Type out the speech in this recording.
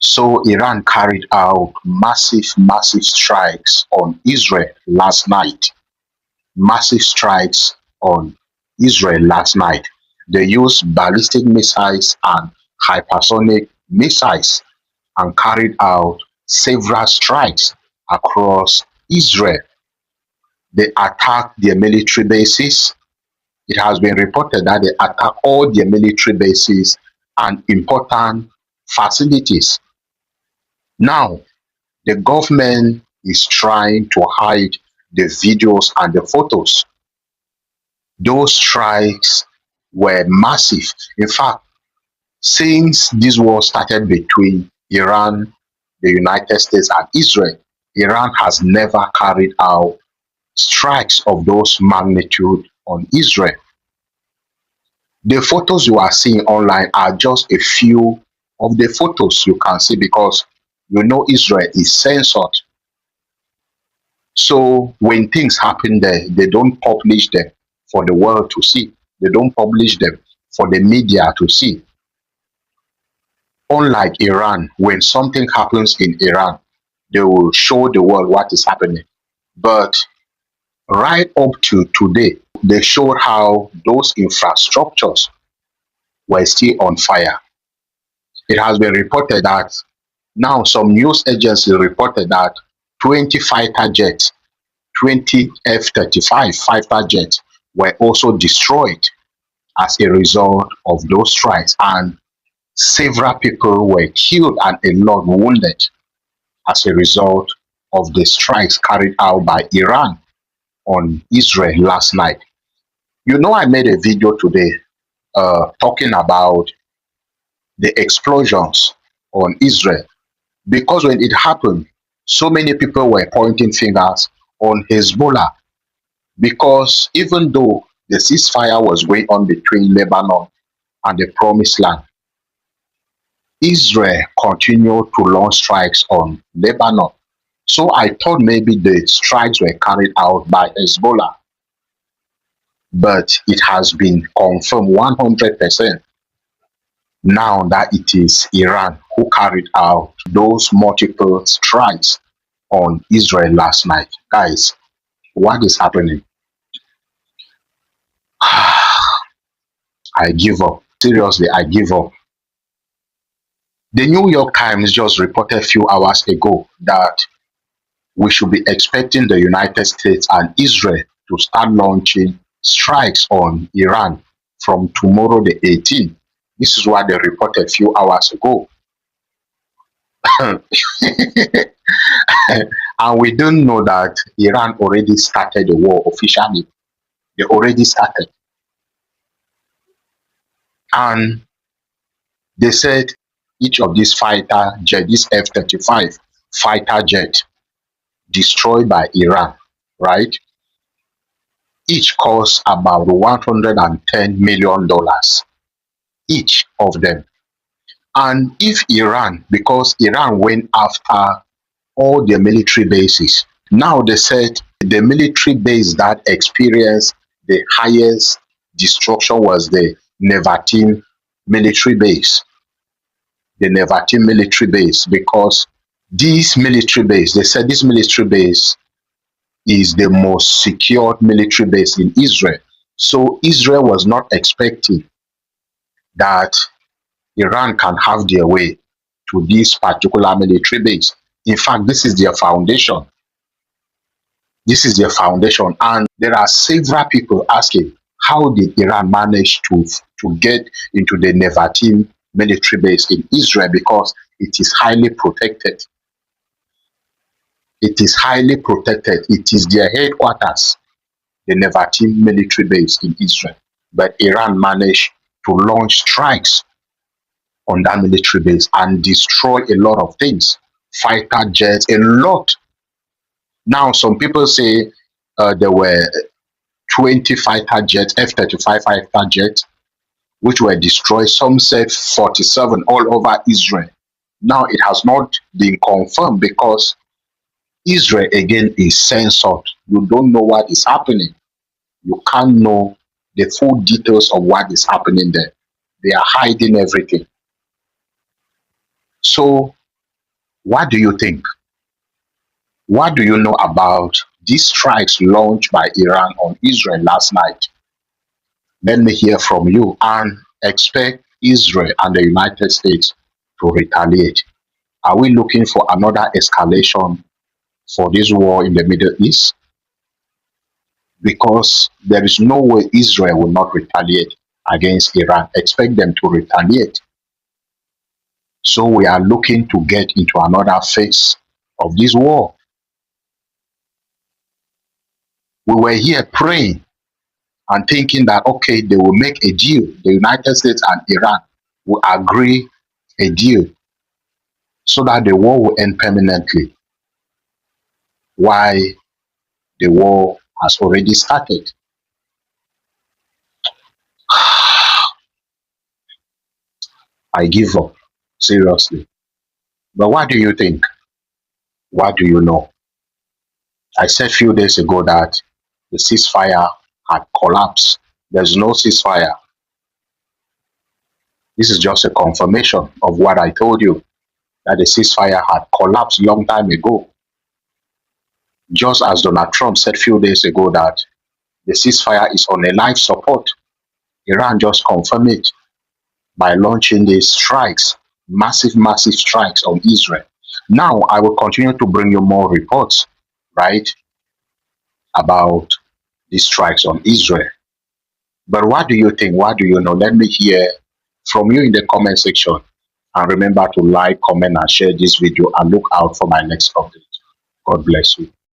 So Iran carried out massive strikes on Israel last night. Massive strikes on Israel last night. They used ballistic missiles and hypersonic missiles and carried out several strikes across Israel. They attacked their military bases. It has been reported that they attacked all their military bases and important facilities. Now, the government is trying to hide the videos and the photos. Those strikes were massive. In fact, since this war started between Iran, the United States, and Israel, Iran has never carried out strikes of those magnitude on Israel. The photos you are seeing online are just a few of the photos you can see because Israel is censored. So when things happen there, they don't publish them for the world to see. They don't publish them for the media to see. Unlike Iran, when something happens in Iran, they will show the world what is happening. But right up to today, they showed how those infrastructures were still on fire. It has been reported that now some news agencies reported that 20 fighter jets, 20 F-35 fighter jets were also destroyed as a result of those strikes, and several people were killed and a lot wounded as a result of the strikes carried out by Iran on Israel last night. I made a video today talking about the explosions on Israel because when it happened, so many people were pointing fingers on Hezbollah because even though the ceasefire was going on between Lebanon and the Promised Land, Israel continued to launch strikes on Lebanon. So I thought maybe the strikes were carried out by Hezbollah, but it has been confirmed 100% now that it is Iran who carried out those multiple strikes on Israel last night. Guys, what is happening? I give up. Seriously, I give up. The New York Times just reported a few hours ago that we should be expecting the United States and Israel to start launching strikes on Iran from tomorrow, the 18th. This is what they reported a few hours ago. And we don't know that Iran already started the war officially. They already started. And they said each of these fighter jet, this F-35 fighter jet destroyed by Iran, right? Each costs about $110 million, each of them. And if Iran, because Iran went after all their military bases, now they said the military base that experienced the highest destruction was the Nevatim military base. The Nevatim military base, because this military base, they said this military base is the most secured military base in Israel. So Israel was not expecting that Iran can have their way to this particular military base. In fact, this is their foundation. This is their foundation. And there are several people asking, how did Iran manage to get into the Nevatim military base in Israel? Because it is highly protected. It is highly protected. It is their headquarters, the Nevatim military base in Israel. But Iran managed to launch strikes on that military base and destroy a lot of things, fighter jets, a lot. Now, some people say there were 20 fighter jets, F-35 fighter jets, which were destroyed. Some said 47 all over Israel. Now, it has not been confirmed because Israel, again, is censored. You don't know what is happening. You can't know the full details of what is happening there. They are hiding everything. So What do you think? What do you know about these strikes launched by Iran on Israel last night? Let me hear from you and expect Israel and the United States to retaliate. Are we looking for another escalation for this war in the Middle East? Because there is no way Israel will not retaliate against Iran. Expect them to retaliate. So we are looking to get into another phase of this war. We were here praying and thinking that, okay, they will make a deal. The United States and Iran will agree a deal so that the war will end permanently. Why the war has already started. I give up, seriously. But what do you think? What do you know? I said a few days ago that the ceasefire had collapsed. There's no ceasefire. This is just a confirmation of what I told you, that the ceasefire had collapsed long time ago. Just as Donald Trump said a few days ago that the ceasefire is on a life support, Iran just confirmed it by launching these strikes, massive, massive strikes on Israel. Now, I will continue to bring you more reports, right, about these strikes on Israel. But what do you think? What do you know? Let me hear from you in the comment section. And remember to like, comment, and share this video and look out for my next update. God bless you.